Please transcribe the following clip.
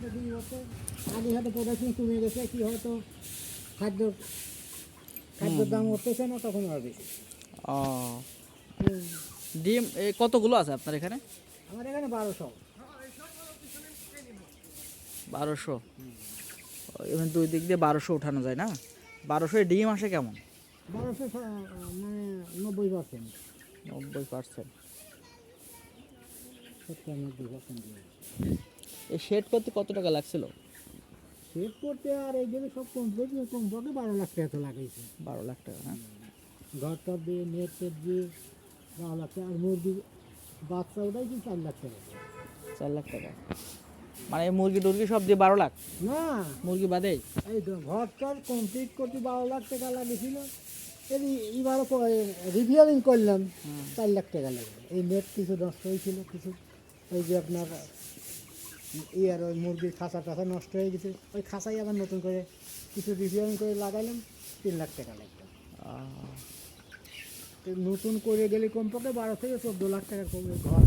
আগে হয়তো প্রোডাকশন কমে গেছে, কি হয়তো খাদ্যর খাদ্যের দাম উঠতেছে না, তখন আর বেশি। ও, ডিম কতগুলো আছে আপনার এখানে? আমার এখানে 1200। 1200? এখানে দুই দিক দিয়ে 1200 উঠানো যায় না? 1200 ডিম আসে কেমন? 1200 মানে 90%। 90%? 90% এই শেড করতে কত টাকা লাগছিল? সেট করতে আর এই জন্য সব কমপ্লিট কমপক্ষে 12 লাখ টাকা তো লাগাইছে। 12 লাখ টাকা না? ঘর টর দিয়ে নেট টেট দিয়ে 12 লাখ টাকা, আর মুরগি বাচ্চা ওটাই 4 লাখ টাকা। 4 লাখ টাকা মানে এই মুরগি টুরগি সব দিয়ে 12 লাখ? না, মুরগি বাদে? এই তো ঘর টর কমপ্লিট করতে 12 লাখ টাকা লাগিয়েছিল। এবারও রিভিয়ারিং করলাম, 4 লাখ টাকা লাগবে। এই নেট কিছু নষ্ট হয়েছিল, কিছু ওই যে আপনার আর ওই মুরগির খাঁচা টাচা নষ্ট হয়ে গেছে, ওই খাঁচাই আবার নতুন করে কিছু রিপেয়ারিং করে লাগাইলাম, 3 লাখ টাকা লাগবে। তো নতুন করে গেলে কমপক্ষে 12 থেকে 14 লাখ টাকা কমবে ঘর।